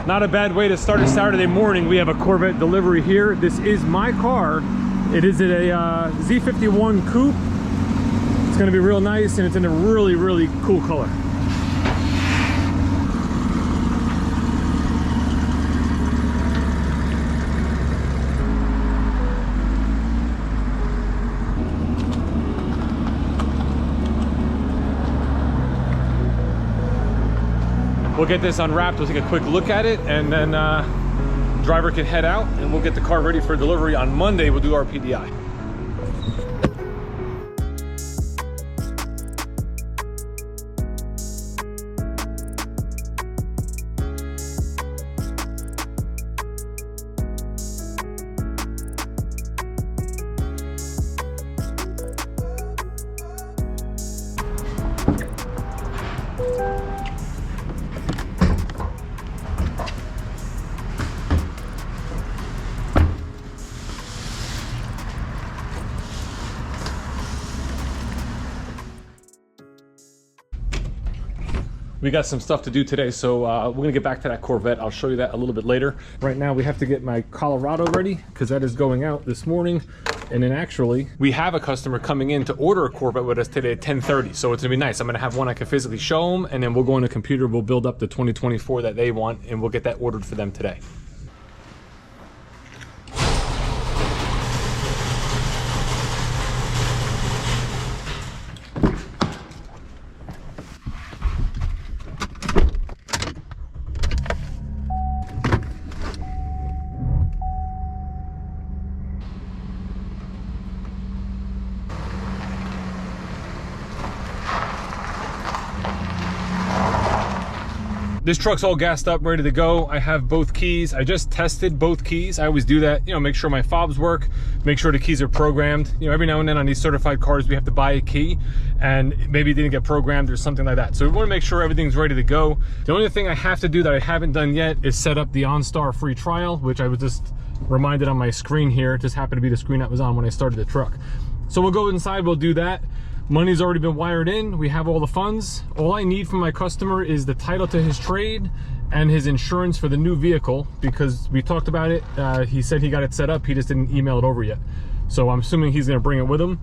Not a bad way to start a Saturday morning. We have a Corvette delivery here. This is my car. It is a Z51 coupe. It's gonna be real nice, and it's in a really, really cool color. We'll get this unwrapped, we'll take a quick look at it, and then driver can head out, and we'll get the car ready for delivery on Monday. We'll do our PDI. We got some stuff to do today, so we're gonna get back to that Corvette. I'll show you that a little bit later. Right now we have to get my Colorado ready because that is going out this morning. And then actually, we have a customer coming in to order a Corvette with us today at 10:30. So it's gonna be nice. I'm gonna have one I can physically show them, and then we'll go on the computer, we'll build up the 2024 that they want, and we'll get that ordered for them today. This truck's all gassed up, ready to go. I have both keys. I just tested both keys. I always do that, you know, make sure my fobs work, make sure the keys are programmed. You know, every now and then on these certified cars, we have to buy a key and maybe it didn't get programmed or something like that. So we wanna make sure everything's ready to go. The only thing I have to do that I haven't done yet is set up the OnStar free trial, which I was just reminded on my screen here. It just happened to be the screen that was on when I started the truck. So we'll go inside, we'll do that. Money's already been wired in. We have all the funds. All I need from my customer is the title to his trade and his insurance for the new vehicle, because we talked about it. He said he got it set up. He just didn't email it over yet. So I'm assuming he's gonna bring it with him.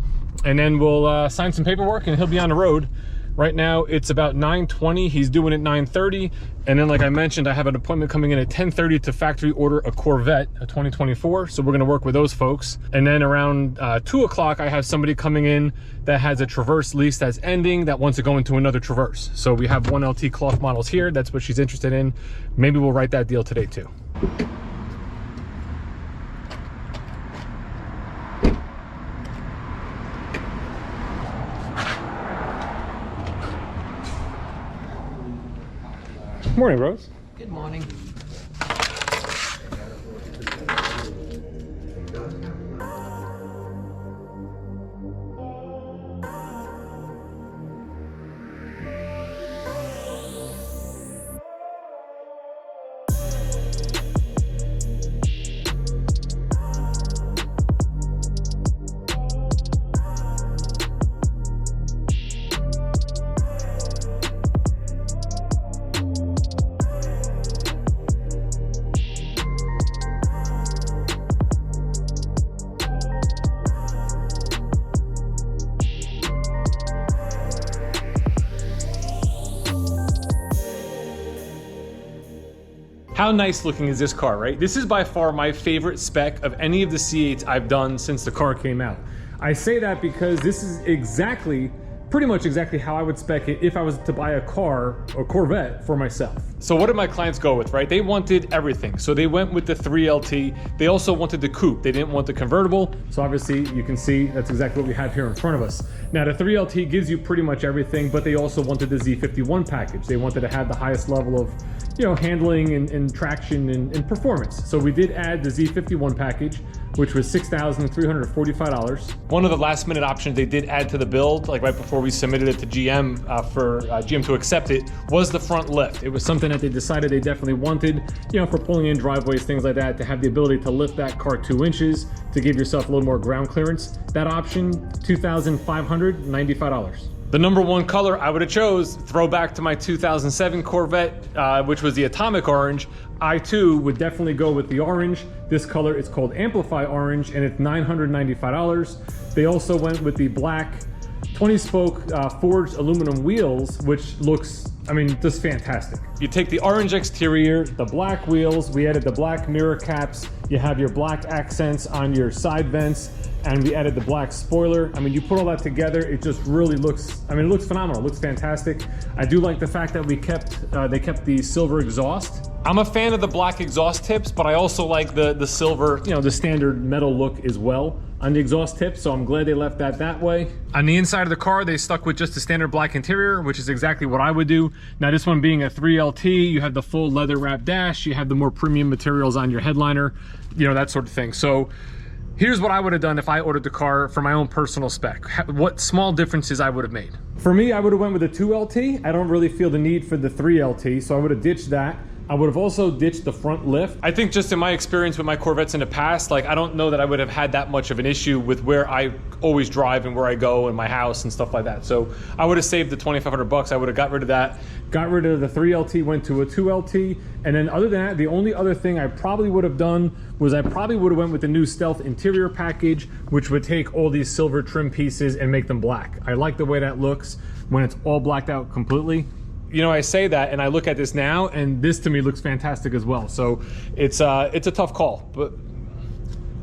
And then we'll sign some paperwork and he'll be on the road. Right now it's about 9:20. He's doing it 9:30. And then like I mentioned, I have an appointment coming in at 10:30 to factory order a Corvette, a 2024. So we're gonna work with those folks. And then around 2 o'clock, I have somebody coming in that has a Traverse lease that's ending that wants to go into another Traverse. So we have 1LT cloth models here. That's what she's interested in. Maybe we'll write that deal today too. Morning, Rose. Good morning. How nice looking is this car, right? This is by far my favorite spec of any of the C8s I've done since the car came out. I say that because this is pretty much exactly how I would spec it if I was to buy a car, a Corvette, for myself. So what did my clients go with, right? They wanted everything. So they went with the 3LT. They also wanted the coupe. They didn't want the convertible. So obviously you can see that's exactly what we have here in front of us. Now the 3LT gives you pretty much everything, but they also wanted the Z51 package. They wanted to have the highest level of, you know, handling and traction and performance. So we did add the Z51 package, which was $6,345. One of the last minute options they did add to the build, like right before we submitted it to GM for GM to accept it, was the front lift. It was something that they decided they definitely wanted, you know, for pulling in driveways, things like that, to have the ability to lift that car 2 inches to give yourself a little more ground clearance. That option, $2,595. The number one color I would have chose, throwback to my 2007 Corvette, which was the atomic orange. I too would definitely go with the orange. This color is called Amplify Orange and it's $995. They also went with the black 20-spoke forged aluminum wheels, which looks, I mean, just fantastic. You take the orange exterior, the black wheels, we added the black mirror caps, you have your black accents on your side vents, and we added the black spoiler. I mean, you put all that together, it just really looks, I mean, it looks phenomenal, it looks fantastic. I do like the fact that we kept, they kept the silver exhaust. I'm a fan of the black exhaust tips, but I also like the silver, you know, the standard metal look as well on the exhaust tips, so I'm glad they left that way. On the inside of the car, they stuck with just the standard black interior, which is exactly what I would do. Now this one being a 3LT, you have the full leather wrap dash, you have the more premium materials on your headliner, you know, that sort of thing. So here's what I would have done if I ordered the car for my own personal spec. What small differences I would have made. For me, I would have went with a 2LT. I don't really feel the need for the 3LT, so I would have ditched that. I would have also ditched the front lift. I think just in my experience with my Corvettes in the past, like I don't know that I would have had that much of an issue with where I always drive and where I go and my house and stuff like that. So I would have saved the $2,500. I would have got rid of that, got rid of the 3LT, went to a 2LT. And then other than that, the only other thing I probably would have done was I probably would have went with the new Stealth interior package, which would take all these silver trim pieces and make them black. I like the way that looks when it's all blacked out completely. You know, I say that and I look at this now and this to me looks fantastic as well. So it's a tough call, but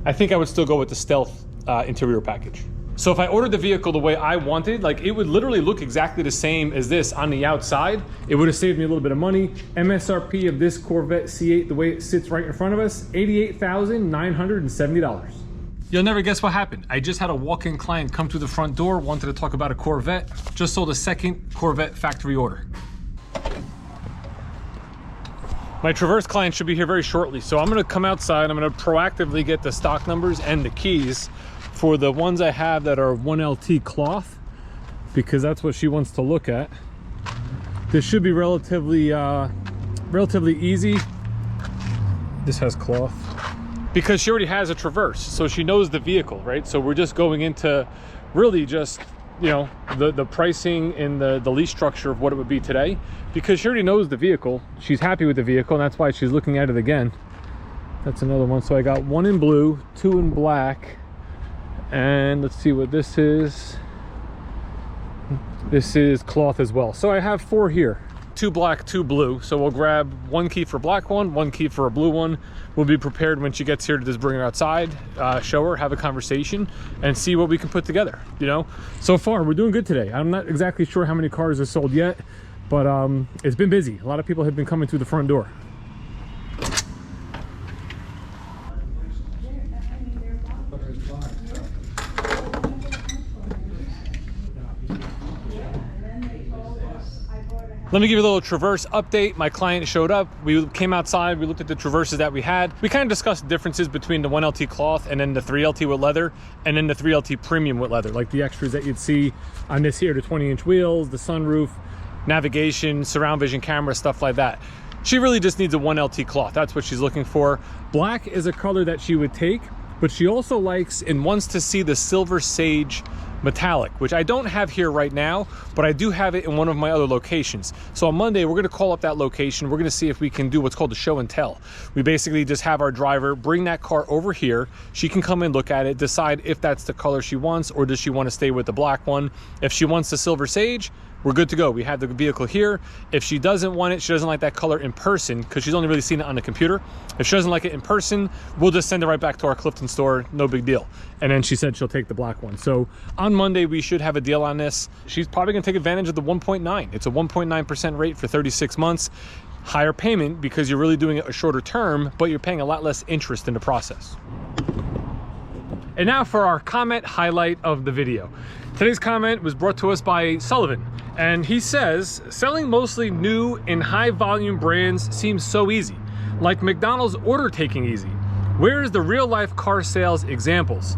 I think I would still go with the Stealth interior package. So if I ordered the vehicle the way I wanted, like it would literally look exactly the same as this on the outside. It would have saved me a little bit of money. MSRP of this Corvette C8, the way it sits right in front of us, $88,970. You'll never guess what happened. I just had a walk-in client come through the front door, wanted to talk about a Corvette, just sold a second Corvette factory order. My Traverse client should be here very shortly, so I'm gonna come outside, I'm gonna proactively get the stock numbers and the keys for the ones I have that are 1LT cloth, because that's what she wants to look at. This should be relatively easy. This has cloth. Because she already has a Traverse, so she knows the vehicle, right? So we're just going into really just, you know, the pricing and the lease structure of what it would be today, because she already knows the vehicle. She's happy with the vehicle, and that's why she's looking at it again. That's another one. So I got one in blue, two in black, and let's see what this is. This is cloth as well. So I have four here. Two black, two blue. So we'll grab one key for black one key for a blue one. We'll be prepared when she gets here to just bring her outside, show her, have a conversation, and see what we can put together, you know? So far, we're doing good today. I'm not exactly sure how many cars are sold yet, but it's been busy. A lot of people have been coming through the front door. Let me give you a little Traverse update. My client showed up. We came outside. We looked at the Traverses that we had. We kind of discussed differences between the 1LT cloth and then the 3LT with leather, and then the 3LT premium with leather, like the extras that you'd see on this here, the 20-inch wheels, the sunroof, navigation, surround vision camera, stuff like that. She really just needs a 1LT cloth. That's what she's looking for. Black is a color that she would take, but she also likes and wants to see the Silver Sage metallic, which I don't have here right now, but I do have it in one of my other locations. So on Monday, we're gonna call up that location. We're gonna see if we can do what's called a show and tell. We basically just have our driver bring that car over here. She can come and look at it, decide if that's the color she wants, or does she want to stay with the black one. If she wants the Silver Sage, we're good to go. We have the vehicle here. If she doesn't want it, she doesn't like that color in person, because she's only really seen it on the computer. If she doesn't like it in person, we'll just send it right back to our Clifton store, no big deal. And then she said she'll take the black one. So on Monday, we should have a deal on this. She's probably gonna take advantage of the 1.9. It's a 1.9% rate for 36 months. Higher payment because you're really doing it a shorter term, but you're paying a lot less interest in the process. And now for our comment highlight of the video. Today's comment was brought to us by Sullivan. And he says, selling mostly new and high volume brands seems so easy, like McDonald's order taking easy. Where is the real life car sales examples?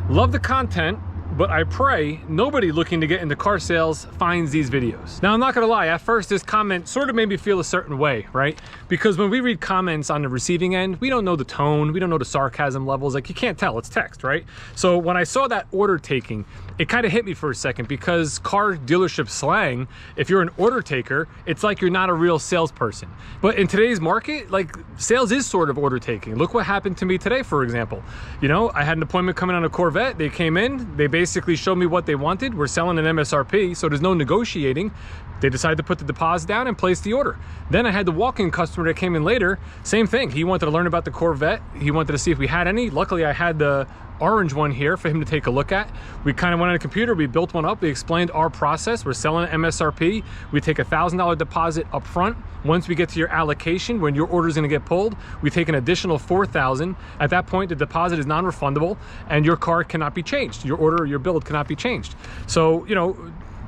Love the content, but I pray nobody looking to get into car sales finds these videos. Now, I'm not gonna lie, at first this comment sort of made me feel a certain way, right? Because when we read comments on the receiving end, we don't know the tone, we don't know the sarcasm levels, like you can't tell, it's text, right? So when I saw that order taking, it kind of hit me for a second, because car dealership slang, if you're an order taker, it's like you're not a real salesperson. But in today's market, like, sales is sort of order taking. Look what happened to me today, for example. You know, I had an appointment coming on a Corvette. They came in, they basically showed me what they wanted. We're selling an MSRP, so there's no negotiating. They decided to put the deposit down and place the order. Then I had the walk-in customer that came in later, same thing. He wanted to learn about the Corvette. He wanted to see if we had any. Luckily, I had the orange one here for him to take a look at. We kind of went on a computer, we built one up, we explained our process. We're selling an MSRP. We take a $1,000 deposit up front. Once we get to your allocation, when your order is going to get pulled, we take an additional $4,000. At that point, the deposit is non-refundable and your car cannot be changed. Your order or your build cannot be changed. So, you know,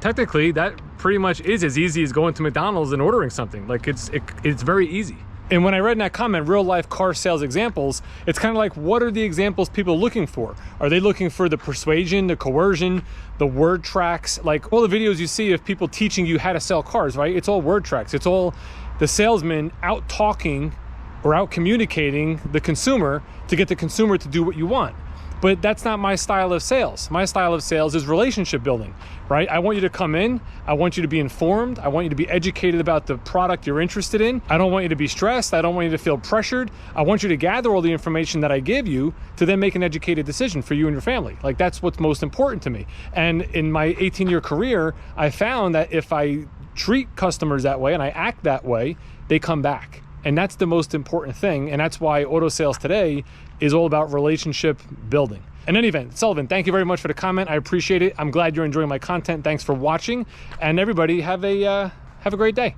technically that pretty much is as easy as going to McDonald's and ordering something. Like, it's very easy. And when I read in that comment, real life car sales examples, it's kind of like, what are the examples people are looking for? Are they looking for the persuasion, the coercion, the word tracks? Like all the videos you see of people teaching you how to sell cars, right? It's all word tracks. It's all the salesman out talking or out communicating the consumer to get the consumer to do what you want. But that's not my style of sales. My style of sales is relationship building, right? I want you to come in. I want you to be informed. I want you to be educated about the product you're interested in. I don't want you to be stressed. I don't want you to feel pressured. I want you to gather all the information that I give you to then make an educated decision for you and your family. Like, that's what's most important to me. And in my 18-year career, I found that if I treat customers that way and I act that way, they come back. And that's the most important thing. And that's why auto sales today is all about relationship building. In any event, Sullivan, thank you very much for the comment. I appreciate it. I'm glad you're enjoying my content. Thanks for watching. And everybody have a great day.